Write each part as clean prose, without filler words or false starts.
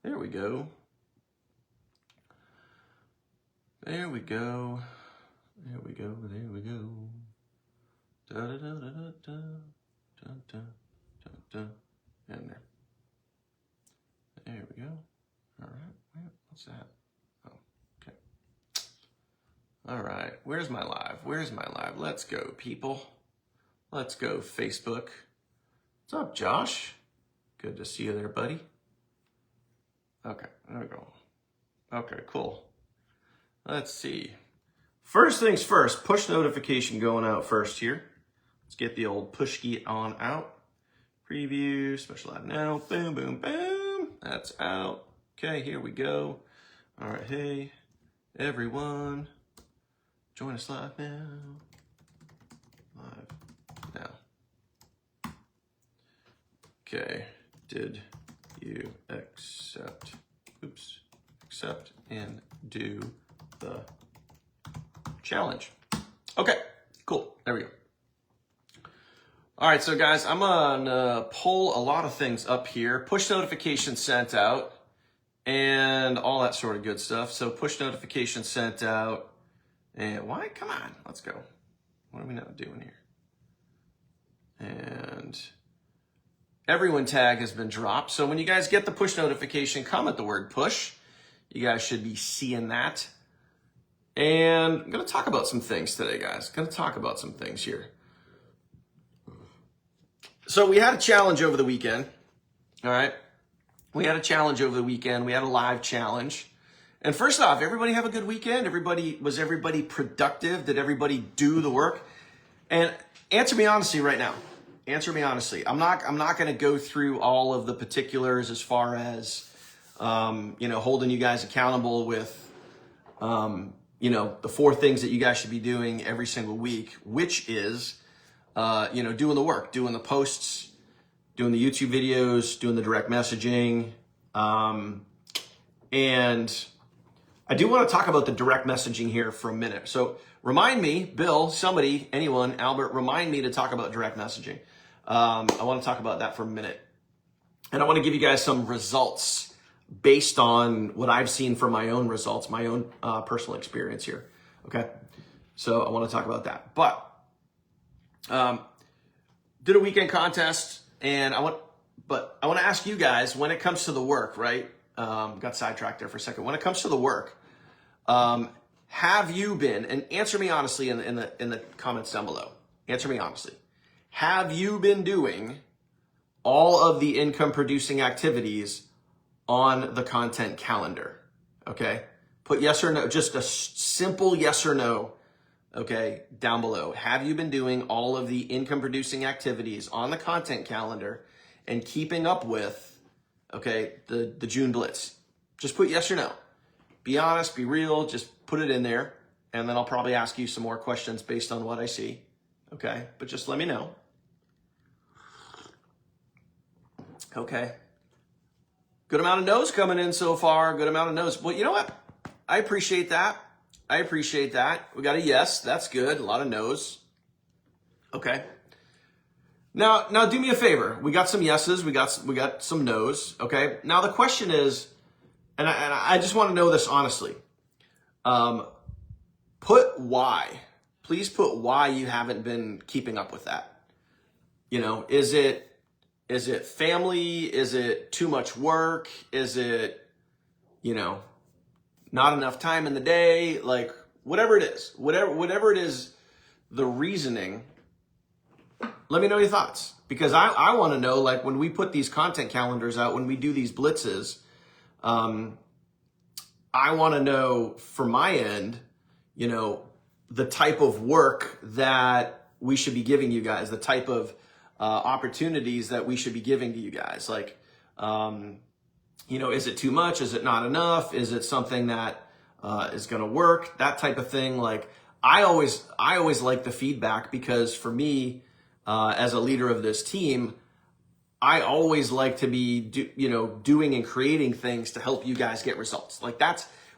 There we go. There we go. There we go. There we go. Da da da da da da da da da da. And there. There we go. All right. What's that? Oh, okay. All right. Where's my live? Where's my live? Let's go, people. Let's go, Facebook. What's up, Josh? Good to see you there, buddy. Okay, there we go. Okay, cool. Let's see. First things first, push notification going out first here. Let's get the old push key on out. Preview, special ad now, boom, boom, boom. That's out. Okay, here we go. All right, hey, everyone. Join us live now. Live now. Okay, did you accept and do the challenge? Okay, cool, there we go. All right, so guys, I'm gonna pull a lot of things up here. Push notification sent out and all that sort of good stuff. So push notification sent out. And why? Come on, let's go. What are we not doing here? And everyone tag has been dropped. So when you guys get the push notification, comment the word push. You guys should be seeing that. And I'm going to talk about some things today, guys. Going to talk about some things here. So we had a challenge over the weekend. All right. We had a challenge over the weekend. We had a live challenge. And first off, everybody have a good weekend? Was everybody productive? Did everybody do the work? And answer me honestly right now. Answer me honestly. I'm not going to go through all of the particulars as far as, holding you guys accountable with, the 4 things that you guys should be doing every single week, which is, doing the work, doing the posts, doing the YouTube videos, doing the direct messaging. And I do want to talk about the direct messaging here for a minute. So remind me, Bill, somebody, anyone, Albert, remind me to talk about direct messaging. I want to talk about that for a minute. And I want to give you guys some results based on what I've seen from my own results, my own personal experience here. Okay. So I want to talk about that. But did a weekend contest, and I want to ask you guys, when it comes to the work, right? Got sidetracked there for a second. When it comes to the work, have you been, and answer me honestly in the comments down below. Answer me honestly. Have you been doing all of the income producing activities on the content calendar? Okay. Put yes or no, just a simple yes or no. Okay. Down below. Have you been doing all of the income producing activities on the content calendar and keeping up with, okay, the June Blitz? Just put yes or no. Be honest, be real, just put it in there. And then I'll probably ask you some more questions based on what I see. Okay. But just let me know. Okay. Good amount of no's coming in so far. Good amount of no's. Well, you know what? I appreciate that. I appreciate that. We got a yes. That's good. A lot of no's. Okay. Now do me a favor. We got some yeses. We got some no's. Okay. Now the question is, and I just want to know this honestly. Put why. Please put why you haven't been keeping up with that. Is it family? Is it too much work? Is it, not enough time in the day? Like whatever it is, whatever it is, the reasoning, let me know your thoughts, because I want to know, like when we put these content calendars out, when we do these blitzes, I want to know from my end, the type of work that we should be giving you guys, the type of opportunities that we should be giving to you guys. Like, is it too much? Is it not enough? Is it something that is going to work? That type of thing. Like, I always like the feedback, because for me, as a leader of this team, I always like to be, doing and creating things to help you guys get results. Like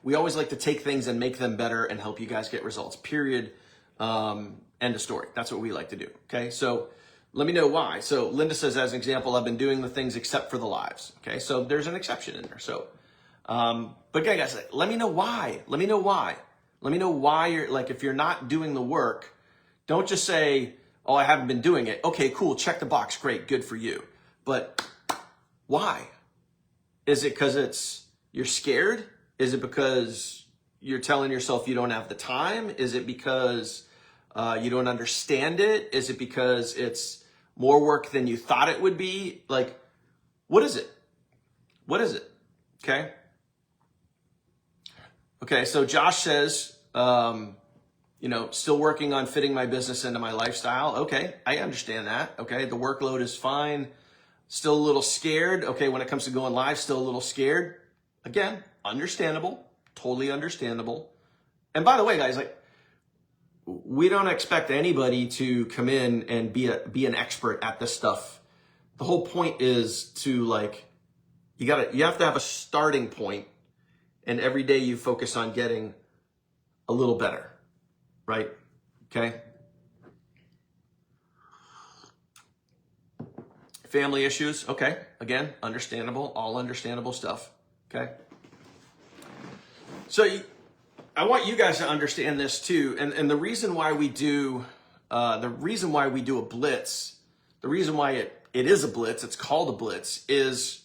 we always like to take things and make them better and help you guys get results, period. End of story. That's what we like to do. Okay. So let me know why. So Linda says, as an example, I've been doing the things except for the lives. Okay. So there's an exception in there. So But again, guys, let me know why. Let me know why. Let me know why you're like, if you're not doing the work, don't just say, oh, I haven't been doing it. Okay, cool. Check the box. Great. Good for you. But why? Is it because you're scared? Is it because you're telling yourself you don't have the time? Is it because you don't understand it? Is it because it's more work than you thought it would be? Like, what is it? What is it? Okay. Okay, so Josh says, still working on fitting my business into my lifestyle. Okay, I understand that. Okay, the workload is fine. Still a little scared. Okay, when it comes to going live, still a little scared. Again, understandable, totally understandable. And by the way, guys, like, we don't expect anybody to come in and be an expert at this stuff. The whole point is to, like, you have to have a starting point, and every day you focus on getting a little better, right? Okay. Family issues. Okay. Again, understandable, all understandable stuff. Okay. So I want you guys to understand this too. And the reason why we do, a blitz, the reason why it is a blitz, it's called a blitz, is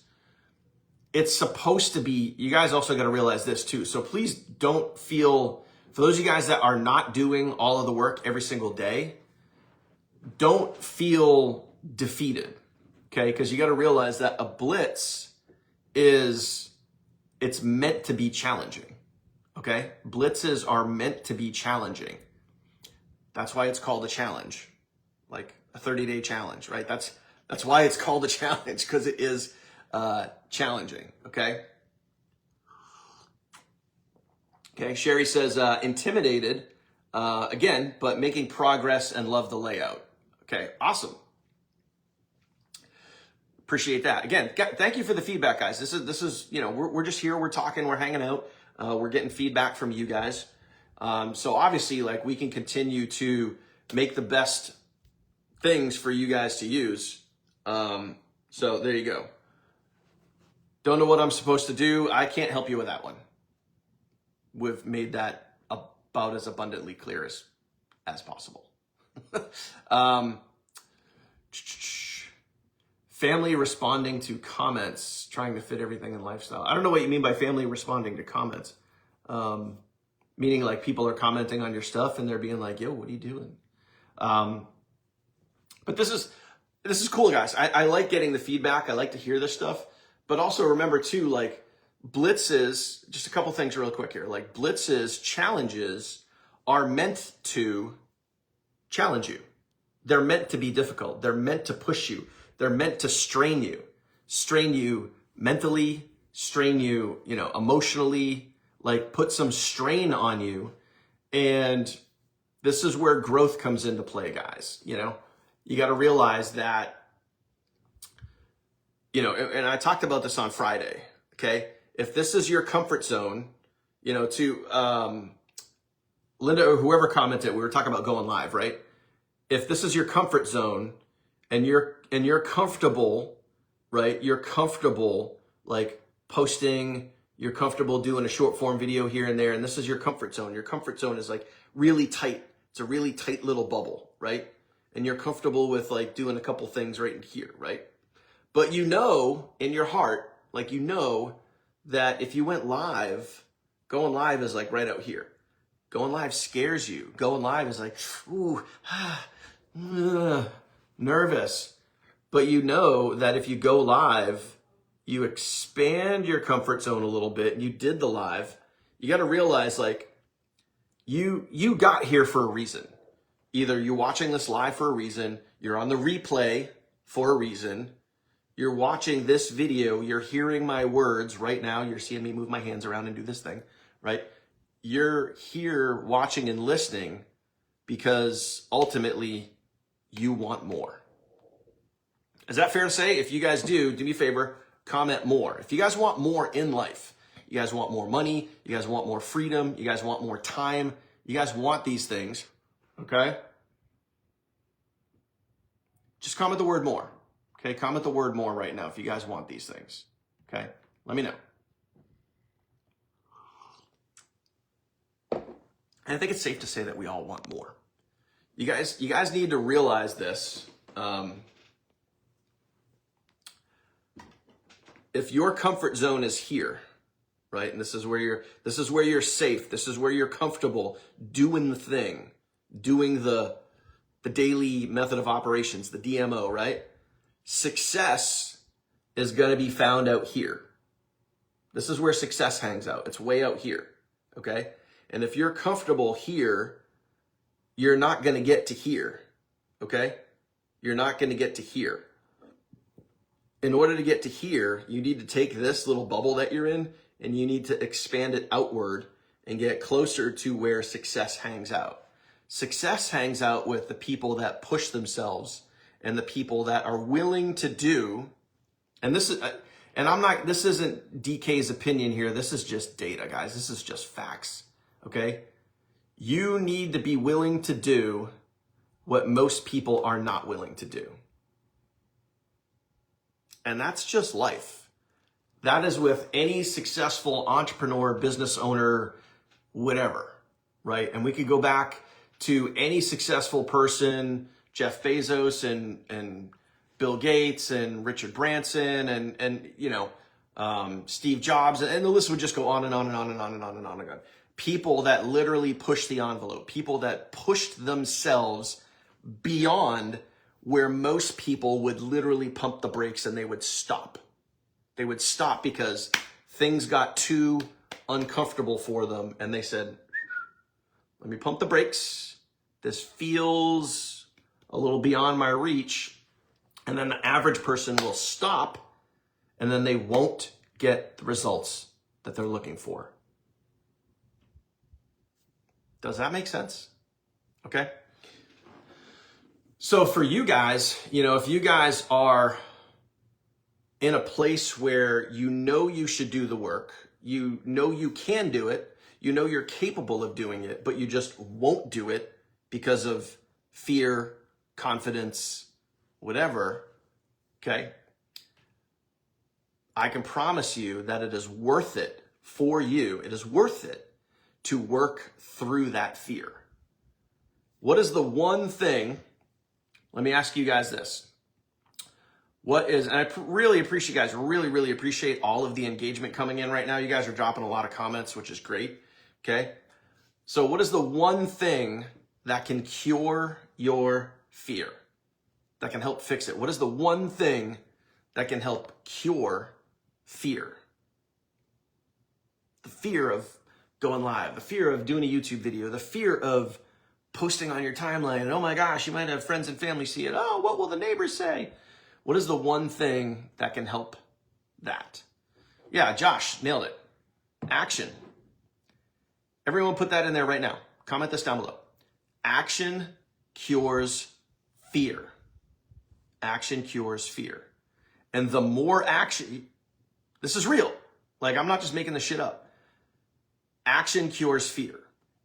it's supposed to be, you guys also got to realize this too. So please don't feel, for those of you guys that are not doing all of the work every single day, don't feel defeated, okay? Because you got to realize that a blitz it's meant to be challenging, okay? Blitzes are meant to be challenging. That's why it's called a challenge, like a 30-day challenge, right? That's why it's called a challenge, because it is challenging, okay? Okay, Sherry says, intimidated, again, but making progress and love the layout. Okay, awesome. Appreciate that. Again, thank you for the feedback, guys. This is we're just here, we're talking, we're hanging out, we're getting feedback from you guys. So obviously, like, we can continue to make the best things for you guys to use. So there you go. Don't know what I'm supposed to do. I can't help you with that one. We've made that about as abundantly clear as possible. Family responding to comments, trying to fit everything in lifestyle. I don't know what you mean by family responding to comments. Meaning, like, people are commenting on your stuff and they're being like, yo, what are you doing? But this is cool, guys. I like getting the feedback. I like to hear this stuff. But also remember too, like, blitzes, just a couple things real quick here. Like, blitzes, challenges are meant to challenge you. They're meant to be difficult. They're meant to push you. They're meant to strain you mentally, strain you, emotionally, like, put some strain on you. And this is where growth comes into play, guys. You got to realize that, and I talked about this on Friday, okay? If this is your comfort zone, to Linda or whoever commented, we were talking about going live, right? If this is your comfort zone and you're comfortable, right? You're comfortable, like, posting, you're comfortable doing a short form video here and there, and this is your comfort zone. Your comfort zone is, like, really tight. It's a really tight little bubble, right? And you're comfortable with, like, doing a couple things right in here, right? But in your heart, like, that if you went live, going live is, like, right out here. Going live scares you. Going live is like, ooh, nervous. But that if you go live, you expand your comfort zone a little bit, and you did the live. You got to realize, like, you got here for a reason. Either you're watching this live for a reason, you're on the replay for a reason, you're watching this video, you're hearing my words right now, you're seeing me move my hands around and do this thing, right? You're here watching and listening because ultimately you want more. Is that fair to say? If you guys do me a favor, comment more. If you guys want more in life, you guys want more money, you guys want more freedom, you guys want more time, you guys want these things, okay? Just comment the word more. Okay, comment the word more right now if you guys want these things. Okay, let me know. And I think it's safe to say that we all want more. You guys need to realize this. If your comfort zone is here, right? And this is where you're safe. This is where you're comfortable doing the thing, doing the daily method of operations, the DMO, right? Success is going to be found out here. This is where success hangs out. It's way out here, okay? And if you're comfortable here, you're not going to get to here, okay? You're not going to get to here. In order to get to here, you need to take this little bubble that you're in and you need to expand it outward and get closer to where success hangs out. Success hangs out with the people that push themselves and the people that are willing to do, and this isn't DK's opinion here. This is just data, guys. This is just facts, okay? You need to be willing to do what most people are not willing to do. And that's just life. That is with any successful entrepreneur, business owner, whatever, right? And we could go back to any successful person, Jeff Bezos and Bill Gates and Richard Branson and Steve Jobs, and the list would just go on and on and on and on and on and on again. People that literally pushed the envelope, people that pushed themselves beyond where most people would literally pump the brakes and they would stop. They would stop because things got too uncomfortable for them and they said, let me pump the brakes. This feels a little beyond my reach. And then the average person will stop and then they won't get the results that they're looking for. Does that make sense? Okay. So for you guys, if you guys are in a place where you know you should do the work, you know you can do it, you know you're capable of doing it, but you just won't do it because of fear, confidence, whatever, okay? I can promise you that it is worth it for you. It is worth it to work through that fear. What is the one thing? Let me ask you guys this. And I really appreciate you guys, really appreciate all of the engagement coming in right now. You guys are dropping a lot of comments, which is great, okay? So what is the one thing that can cure your fear, that can help fix it? What is the one thing that can help cure fear? The fear of going live, the fear of doing a YouTube video, the fear of posting on your timeline, and oh my gosh, you might have friends and family see it. Oh, what will the neighbors say? What is the one thing that can help that? Yeah, Josh, nailed it. Action. Everyone put that in there right now. Comment this down below. Action cures fear. Action cures fear. And the more action, this is real. Like, I'm not just making this shit up. Action cures fear.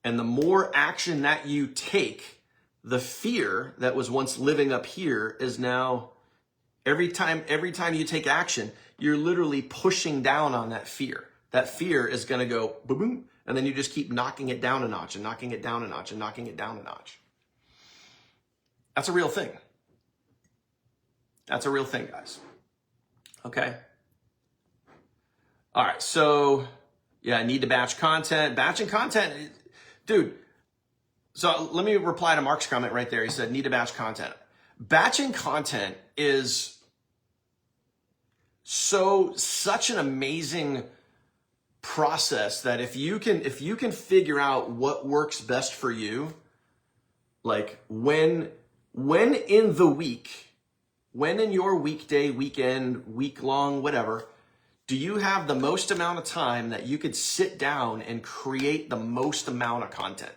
And the more action that you take, the fear that was once living up here is now, every time you take action, you're literally pushing down on that fear. That fear is going to go boom, boom, and then you just keep knocking it down a notch and knocking it down a notch and knocking it down a notch. That's a real thing. That's a real thing, guys. Okay. All right. So, yeah, I need to batch content. Batching content, dude. So let me reply to Mark's comment right there. He said, need to batch content. Batching content is such an amazing process that if you can figure out what works best for you, like when in the week, when in your weekday, weekend, week long, whatever, do you have the most amount of time that you could sit down and create the most amount of content?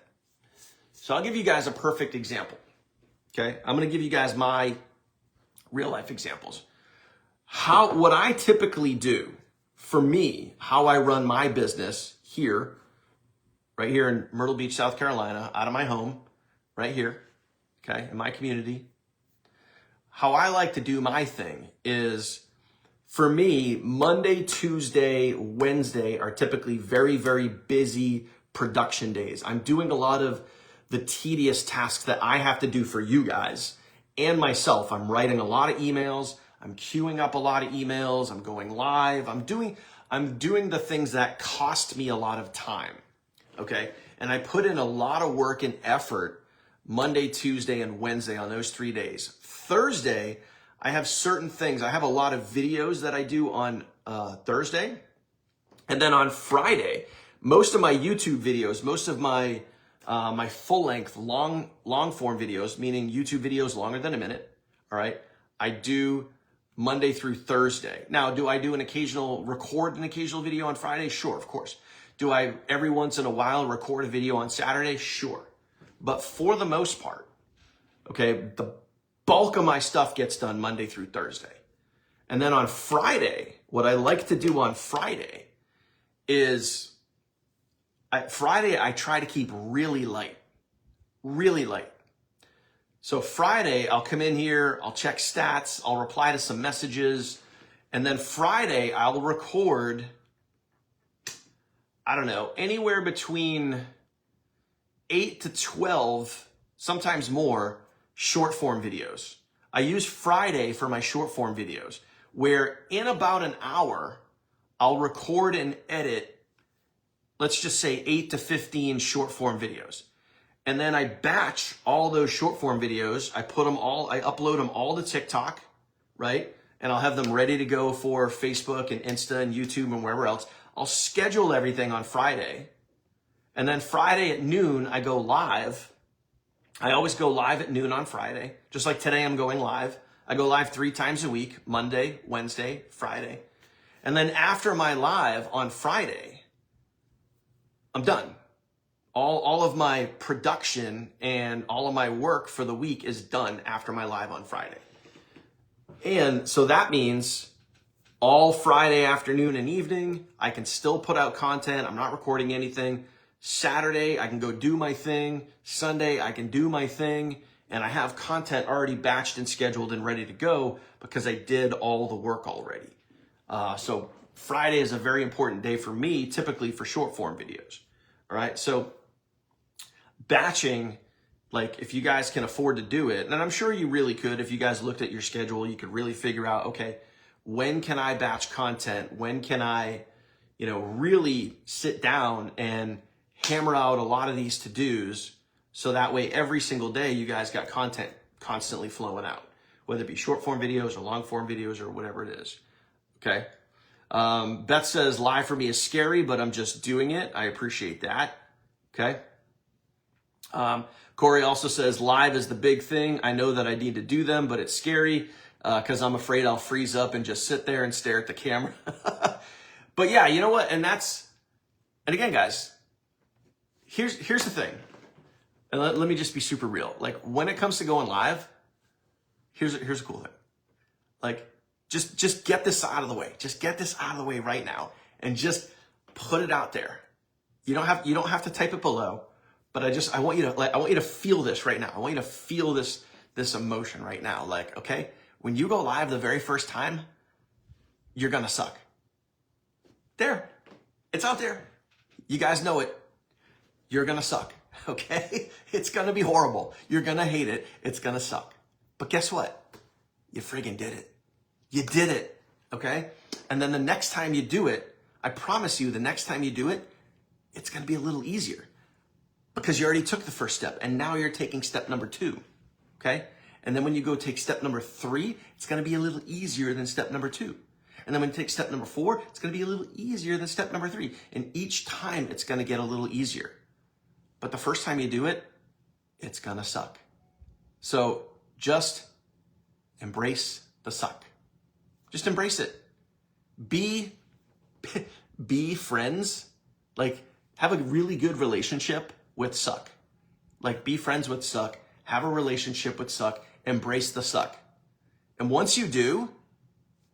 So I'll give you guys a perfect example. Okay. I'm going to give you guys my real life examples. What I typically do for me, how I run my business here, right here in Myrtle Beach, South Carolina, out of my home, right here, okay, in my community. How I like to do my thing is, for me, Monday, Tuesday, Wednesday are typically very, very busy, production days. I'm doing a lot of the tedious tasks that I have to do for you guys and myself. I'm writing a lot of emails. I'm queuing up a lot of emails. I'm going live. I'm doing the things that cost me a lot of time. Okay. And I put in a lot of work and effort Monday, Tuesday, and Wednesday on those 3 days. Thursday, I have certain things. I have a lot of videos that I do on Thursday. And then on Friday, most of my YouTube videos, most of my my full-length, long-form videos, meaning YouTube videos longer than a minute, all right, I do Monday through Thursday. Now, do I do record an occasional video on Friday? Sure, of course. Do I every once in a while record a video on Saturday? Sure. But for the most part, okay, the bulk of my stuff gets done Monday through Thursday. And then on Friday, what I like to do on Friday is Friday, I try to keep really light. So Friday, I'll come in here, I'll check stats, I'll reply to some messages, and then Friday, I'll record, I don't know, anywhere between 8 to 12, sometimes more, short form videos. I use Friday for my short form videos, where in about an hour, I'll record and edit, let's just say 8 to 15 short form videos. And then I batch all those short form videos. I upload them all to TikTok, right? And I'll have them ready to go for Facebook and Insta and YouTube and wherever else. I'll schedule everything on Friday. And then Friday at noon, I go live. I always go live at noon on Friday. Just like today, I'm going live. I go live 3 times a week, Monday, Wednesday, Friday. And then after my live on Friday, I'm done. All of my production and all of my work for the week is done after my live on Friday. And so that means all Friday afternoon and evening, I can still put out content. I'm not recording anything. Saturday, I can go do my thing. Sunday, I can do my thing. And I have content already batched and scheduled and ready to go because I did all the work already. So Friday is a very important day for me, typically for short form videos. All right. So batching, like if you guys can afford to do it, and I'm sure you really could, if you guys looked at your schedule, you could really figure out, okay, when can I batch content? When can I, really sit down and hammer out a lot of these to-dos so that way every single day you guys got content constantly flowing out, whether it be short form videos or long form videos or whatever it is. Okay. Beth says live for me is scary, but I'm just doing it. I appreciate that. Okay. Corey also says live is the big thing. I know that I need to do them, but it's scary because I'm afraid I'll freeze up and just sit there and stare at the camera. But yeah, you know what? And again, guys, here's the thing. And let me just be super real. Like when it comes to going live, here's a cool thing. Like just get this out of the way. Just get this out of the way right now and just put it out there. You don't have to type it below, but I want you to feel this right now. I want you to feel this emotion right now. Like, okay, when you go live the very first time, you're going to suck. There. It's out there. You guys know it. You're going to suck. Okay? It's going to be horrible. You're going to hate it. It's going to suck. But guess what? You friggin' did it. You did it. Okay? And then the next time you do it, I promise you, the next time you do it, it's going to be a little easier because you already took the first step and now you're taking step number 2. Okay? And then when you go take step number 3, it's going to be a little easier than step number 2. And then when you take step number 4, it's going to be a little easier than step number 3. And each time it's going to get a little easier. But the first time you do it, it's going to suck. So just embrace the suck. Just embrace it. Be friends. Like have a really good relationship with suck. Like be friends with suck. Have a relationship with suck. Embrace the suck. And once you do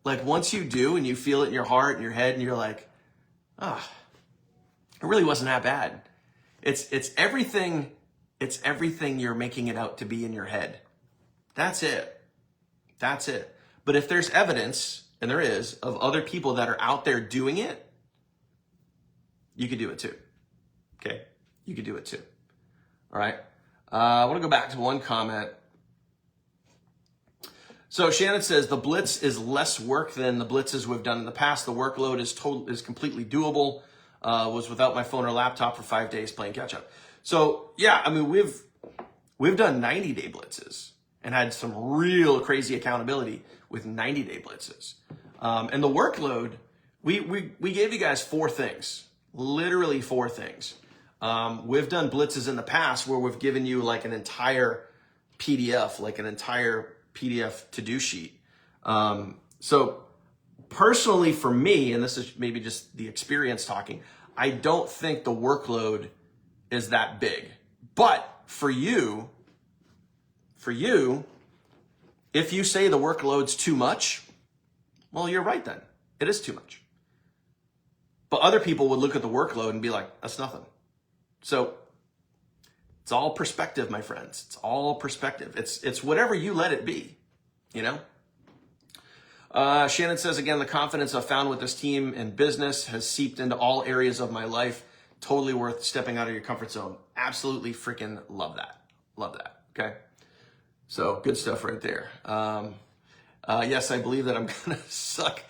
and you feel it in your heart and your head and you're like, it really wasn't that bad. It's everything you're making it out to be in your head. That's it. But if there's evidence, and there is, of other people that are out there doing it, you could do it too. Okay? you could do it too. All right. I want to go back to one comment. So Shannon says the blitz is less work than the blitzes we've done in the past. The workload is completely doable. Was without my phone or laptop for 5 days playing catch up. So yeah, I mean we've done 90-day blitzes and had some real crazy accountability with 90-day blitzes. And the workload, we gave you guys 4 things, literally 4 things. We've done blitzes in the past where we've given you like an entire PDF, like an entire PDF to-do sheet. So personally for me, and this is maybe just the experience talking, I don't think the workload is that big. But for you, if you say the workload's too much, well, you're right then. It is too much. But other people would look at the workload and be like, that's nothing. So it's all perspective, my friends. It's all perspective. It's whatever you let it be, you know? Shannon says, again, the confidence I've found with this team and business has seeped into all areas of my life. Totally worth stepping out of your comfort zone. Absolutely freaking love that. Love that. Okay. So good stuff right there. Yes, I believe that I'm going to suck,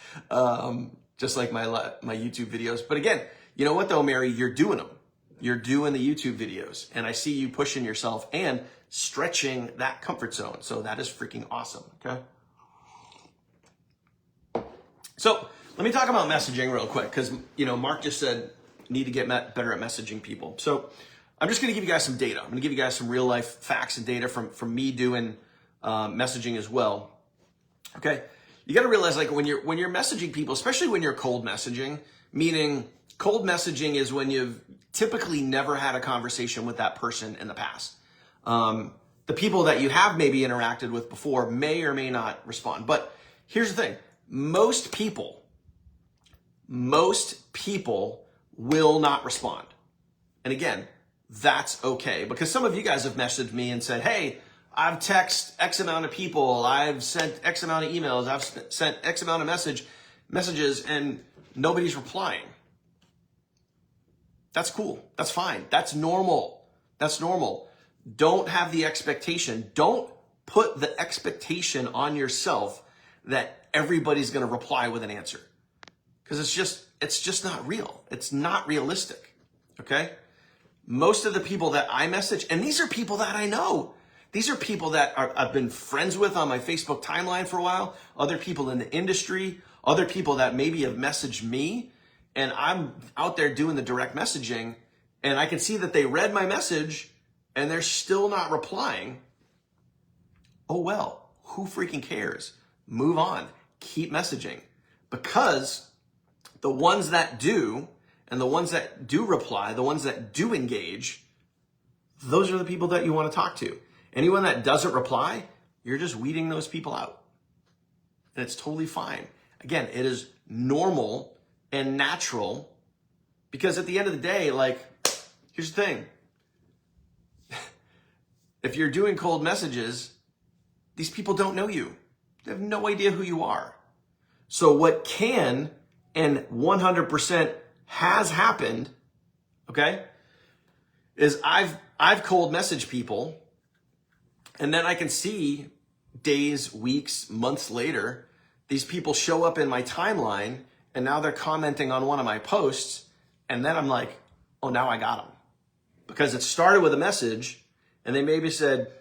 just like my YouTube videos. But again, you know what though, Mary, you're doing them. You're doing the YouTube videos and I see you pushing yourself and stretching that comfort zone. So that is freaking awesome. Okay. So let me talk about messaging real quick. Cause you know, Mark just said, need to get better at messaging people. So I'm just going to give you guys some data. I'm going to give you guys some real life facts and data from me doing, messaging as well. Okay. You got to realize like when you're messaging people, especially when you're cold messaging, meaning cold messaging is when you've typically never had a conversation with that person in the past. The people that you have maybe interacted with before may or may not respond. But here's the thing. Most people will not respond. And again, that's okay. Because some of you guys have messaged me and said, hey, I've texted X amount of people. I've sent X amount of emails. I've sent X amount of messages and nobody's replying. That's cool. That's fine. That's normal. That's normal. Don't have the expectation. Don't put the expectation on yourself that everybody's going to reply with an answer. Because it's just not real. It's not realistic. Okay? Most of the people that I message, and these are people that I know. These are people that I've been friends with on my Facebook timeline for a while. Other people in the industry. Other people that maybe have messaged me. And I'm out there doing the direct messaging. And I can see that they read my message and they're still not replying. Oh well, who freaking cares? Move on. Keep messaging. Because the ones that do, and the ones that do reply, the ones that do engage, those are the people that you want to talk to. Anyone that doesn't reply, you're just weeding those people out. And it's totally fine. Again, it is normal and natural because at the end of the day, like, here's the thing. If you're doing cold messages, these people don't know you. They have no idea who you are. So what can and 100% has happened, okay, is I've cold messaged people and then I can see days, weeks, months later, these people show up in my timeline and now they're commenting on one of my posts and then I'm like, oh, now I got them. Because it started with a message and they maybe said,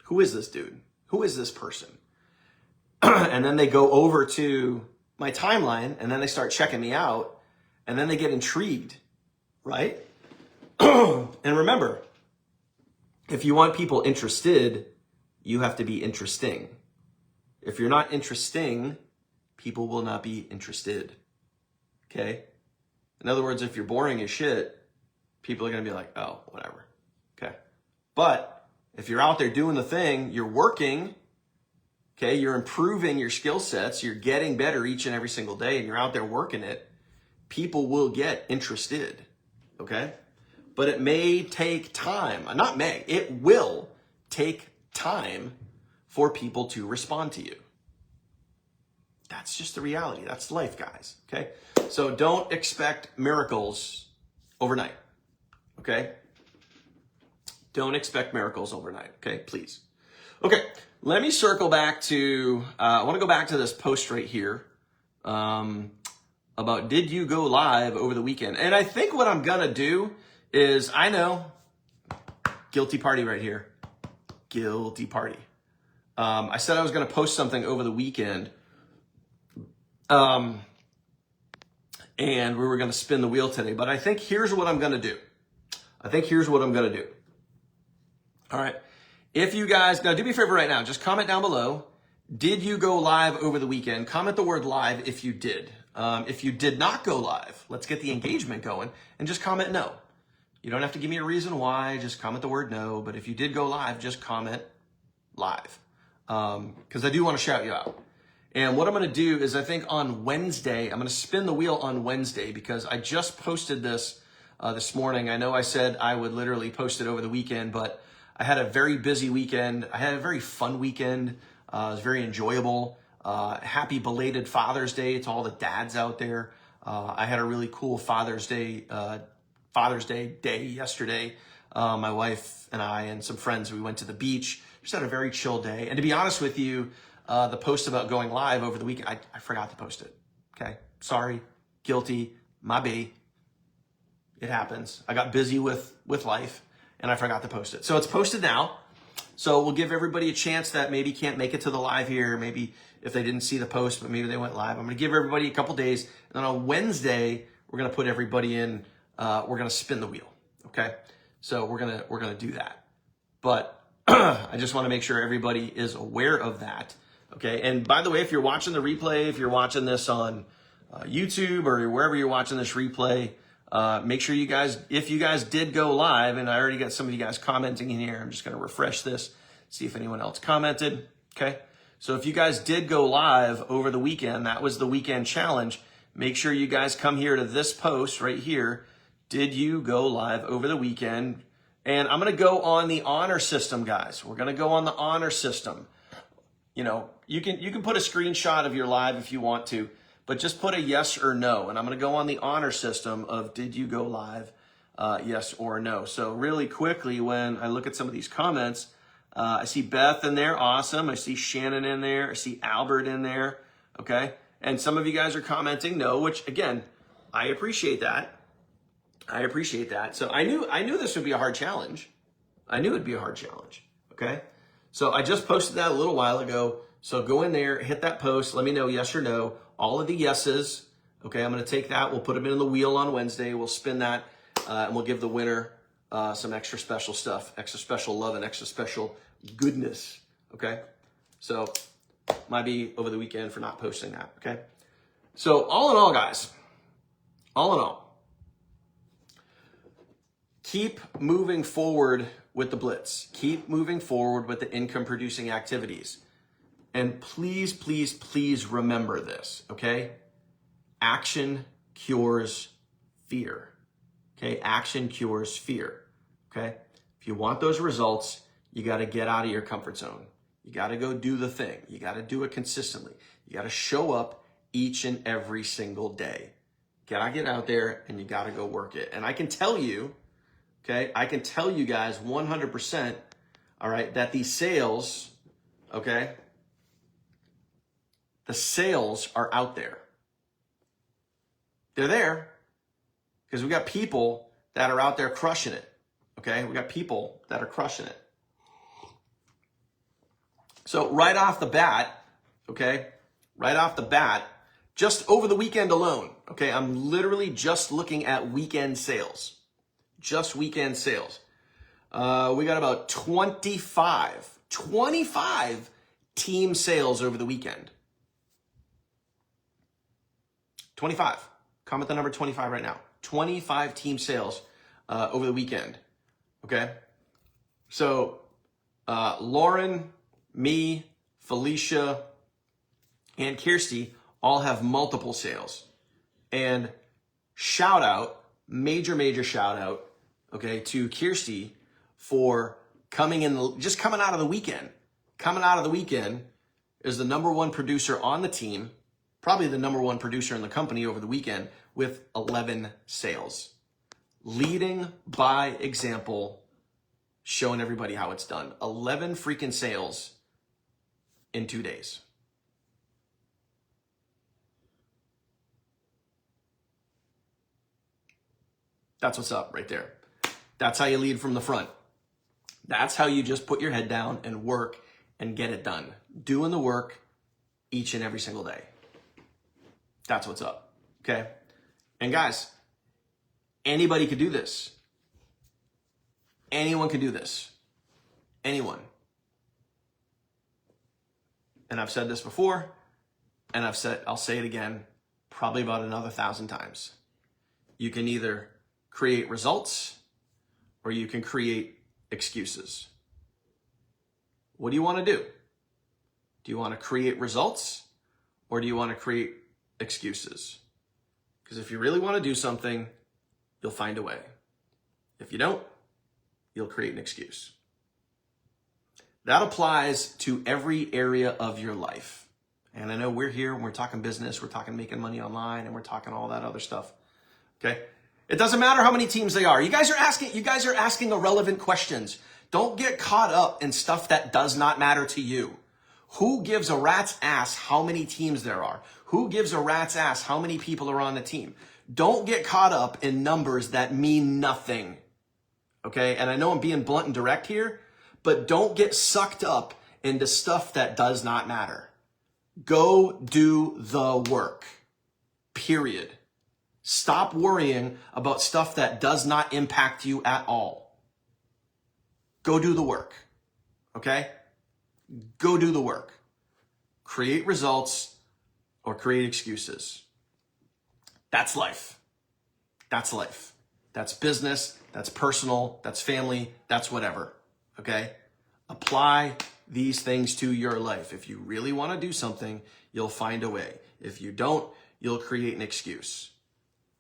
who is this dude? Who is this person? And then they go over to my timeline and then they start checking me out and then they get intrigued, right? And remember, if you want people interested, you have to be interesting. If you're not interesting, people will not be interested. Okay? In other words, if you're boring as shit, people are going to be like, oh, whatever. Okay? But if you're out there doing the thing, you're working, okay, you're improving your skill sets, you're getting better each and every single day, and you're out there working it, people will get interested. Okay? But it may take time. Not may. It will take time for people to respond to you. That's just the reality. That's life, guys. Okay? So don't expect miracles overnight. Okay? Don't expect miracles overnight, okay? Please. Okay, let me circle back to, I want to go back to this post right here about did you go live over the weekend? And I think what I'm going to do is, I know, guilty party right here. Guilty party. I said I was going to post something over the weekend. And we were going to spin the wheel today. But I think here's what I'm going to do. All right. If you guys, now do me a favor right now, just comment down below. Did you go live over the weekend? Comment the word live if you did. If you did not go live, let's get the engagement going and just comment no. You don't have to give me a reason why, just comment the word no. But if you did go live, just comment live. Because I do want to shout you out. And what I'm going to do is I think on Wednesday, I'm going to spin the wheel on Wednesday because I just posted this this morning. I know I said I would literally post it over the weekend, but I had a very busy weekend. I had a very fun weekend. It was very enjoyable. Happy belated Father's Day to all the dads out there. I had a really cool Father's Day yesterday. My wife and I and some friends, we went to the beach. Just had a very chill day. And to be honest with you, the post about going live over the weekend, I forgot to post it. Okay, sorry, guilty, my bad. It happens. I got busy with life and I forgot to post it. So it's posted now. So we'll give everybody a chance that maybe can't make it to the live here. Maybe if they didn't see the post, but maybe they went live. I'm going to give everybody a couple days. And then on Wednesday, we're going to put everybody in. We're going to spin the wheel. Okay. So we're going to do that. But I just want to make sure everybody is aware of that. Okay. And by the way, if you're watching the replay, if you're watching this on YouTube or wherever you're watching this replay, make sure you guys, if you guys did go live, and I already got some of you guys commenting in here, I'm just going to refresh this, see if anyone else commented. Okay. So if you guys did go live over the weekend, that was the weekend challenge. Make sure you guys come here to this post right here. Did you go live over the weekend? And I'm going to go on the honor system, guys. We're going to go on the honor system. You know, you can put a screenshot of your live if you want to, but just put a yes or no. And I'm going to go on the honor system of did you go live, yes or no. So really quickly, when I look at some of these comments, I see Beth in there. Awesome. I see Shannon in there. I see Albert in there. Okay. And some of you guys are commenting no, which again, I appreciate that. So I knew this would be a hard challenge. I knew it'd be a hard challenge. Okay. So I just posted that a little while ago. So go in there, hit that post. Let me know yes or no. All of the yeses. Okay. I'm going to take that. We'll put them in the wheel on Wednesday. We'll spin that and we'll give the winner some extra special stuff, extra special love and extra special goodness. Okay. So might be over the weekend for not posting that. Okay. So all in all, guys, keep moving forward with the blitz. Keep moving forward with the income producing activities. And please, please, please remember this, okay? Action cures fear. Okay? Action cures fear. Okay? If you want those results, you got to get out of your comfort zone. You got to go do the thing. You got to do it consistently. You got to show up each and every single day. You got to get out there and you got to go work it. And I can tell you, okay, I can tell you guys 100%, all right, that these sales, okay, the sales are out there. They're there because we got people that are out there crushing it, okay? We got people that are crushing it. So right off the bat, okay, just over the weekend alone, okay, I'm literally just looking at weekend sales. Just weekend sales. We got about 25 team sales over the weekend. 25. Comment the number 25 right now. 25 team sales over the weekend. Okay? So, Lauren, me, Felicia, and Kirsty all have multiple sales. And shout out, major shout out, okay, to Kirsty for coming out of the weekend. Coming out of the weekend is the number one producer on the team, probably the number one producer in the company over the weekend with 11 sales. Leading by example showing everybody how it's done. 11 freaking sales in 2 days. That's what's up right there. That's how you lead from the front. That's how you just put your head down and work and get it done. Doing the work each and every single day. That's what's up, okay? And guys, anybody could do this. Anyone can do this. Anyone. And I've said this before, and I'll say it again, probably about another 1,000 times. You can either create results or you can create excuses. What do you want to do? Do you want to create results or do you want to create excuses? Because if you really want to do something, you'll find a way. If you don't, you'll create an excuse. That applies to every area of your life. And I know we're here and we're talking business, we're talking making money online, and we're talking all that other stuff. Okay? It doesn't matter how many teams they are. You guys are asking irrelevant questions. Don't get caught up in stuff that does not matter to you. Who gives a rat's ass how many teams there are? Who gives a rat's ass how many people are on the team? Don't get caught up in numbers that mean nothing. Okay? And I know I'm being blunt and direct here, but don't get sucked up into stuff that does not matter. Go do the work. Period. Stop worrying about stuff that does not impact you at all. Go do the work. Okay? Go do the work. Create results or create excuses. That's life. That's life. That's business. That's personal. That's family. That's whatever. Okay? Apply these things to your life. If you really want to do something, you'll find a way. If you don't, you'll create an excuse.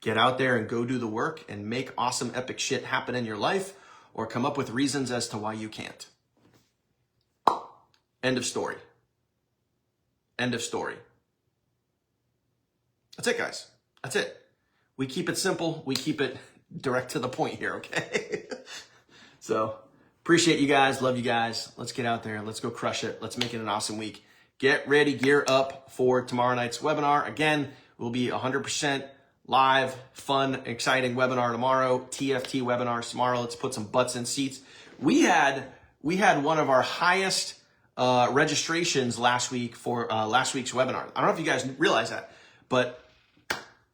Get out there and go do the work and make awesome, epic shit happen in your life, or come up with reasons as to why you can't. End of story. End of story. That's it, guys. That's it. We keep it simple. We keep it direct to the point here, okay? So, appreciate you guys. Love you guys. Let's get out there. Let's go crush it. Let's make it an awesome week. Get ready, gear up for tomorrow night's webinar. Again, we'll be 100% live, fun, exciting webinar tomorrow. TFT webinars tomorrow. Let's put some butts in seats. We had one of our highest registrations last week for last week's webinar. I don't know if you guys realize that, but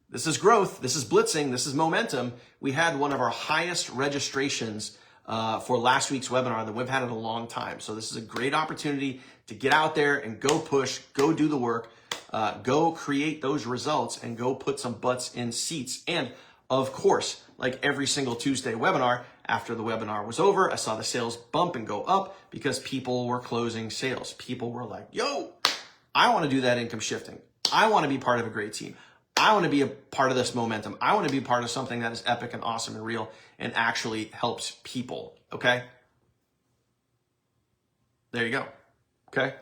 this is growth. This is blitzing. This is momentum. We had one of our highest registrations for last week's webinar that we've had in a long time. So this is a great opportunity to get out there and go push, go do the work, go create those results, and go put some butts in seats. And of course, like every single Tuesday webinar, after the webinar was over, I saw the sales bump and go up because people were closing sales. People were like, yo, I want to do that income shifting. I want to be part of a great team. I want to be a part of this momentum. I want to be part of something that is epic and awesome and real and actually helps people. Okay? There you go. Okay?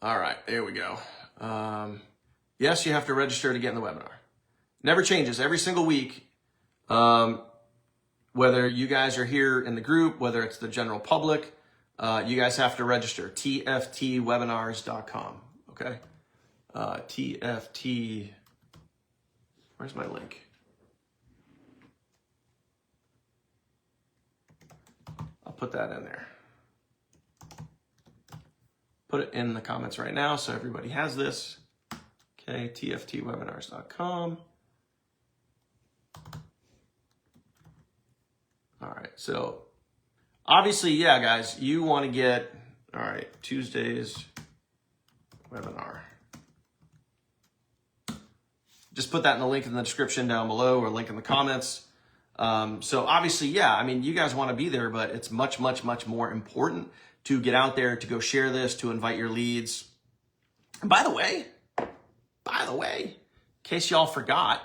All right. There we go. Yes, you have to register to get in the webinar. Never changes. Every single week, whether you guys are here in the group, whether it's the general public, you guys have to register. TFTwebinars.com. Okay? TFT, where's my link? I'll put that in there. Put it in the comments right now so everybody has this. Okay, TFTwebinars.com. All right, so obviously, yeah, guys, you want to get, all right, Tuesday's webinar. Just put that in the link in the description down below or link in the comments. So obviously, yeah, I mean, you guys want to be there, but it's much, much, much more important to get out there, to go share this, to invite your leads. And by the way, in case y'all forgot,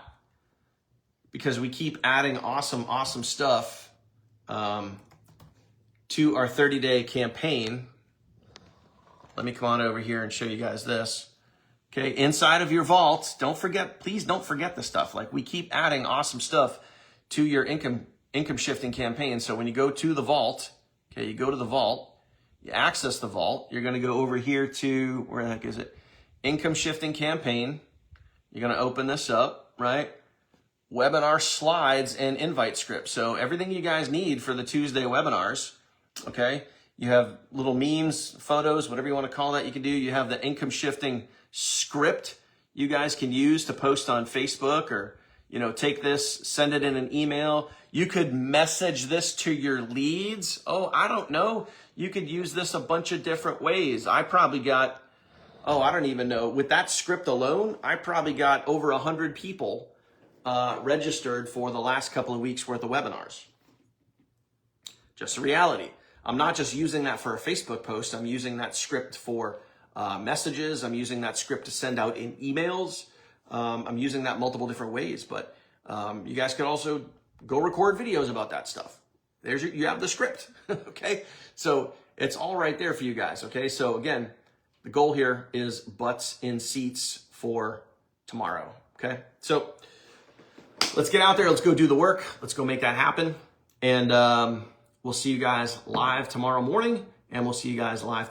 because we keep adding awesome stuff to our 30-day campaign. Let me come on over here and show you guys this. Okay, inside of your vault, please don't forget the stuff. Like, we keep adding awesome stuff to your income income shifting campaign. So when you go to the vault, okay, you go to the vault, you access the vault, you're gonna go over here to, where the heck is it? Income shifting campaign. You're gonna open this up, right? Webinar slides and invite script. So everything you guys need for the Tuesday webinars, okay? You have little memes, photos, whatever you want to call that, you can do. You have the income shifting script you guys can use to post on Facebook, or, you know, take this, send it in an email. You could message this to your leads. Oh, I don't know. You could use this a bunch of different ways. I probably got, I don't even know. With that script alone, I probably got over 100 people registered for the last couple of weeks worth of webinars. Just a reality. I'm not just using that for a Facebook post. I'm using that script for messages. I'm using that script to send out in emails. I'm using that multiple different ways, but you guys can also go record videos about that stuff. You have the script, okay? So it's all right there for you guys, okay? So again, the goal here is butts in seats for tomorrow, okay? So let's get out there. Let's go do the work. Let's go make that happen. And we'll see you guys live tomorrow morning, and we'll see you guys live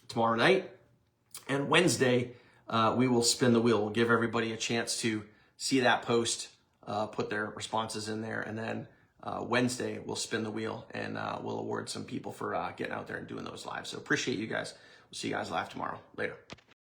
tomorrow night. And Wednesday, we will spin the wheel. We'll give everybody a chance to see that post, put their responses in there, and then Wednesday, we'll spin the wheel, and we'll award some people for getting out there and doing those lives. So appreciate you guys. We'll see you guys live tomorrow. Later.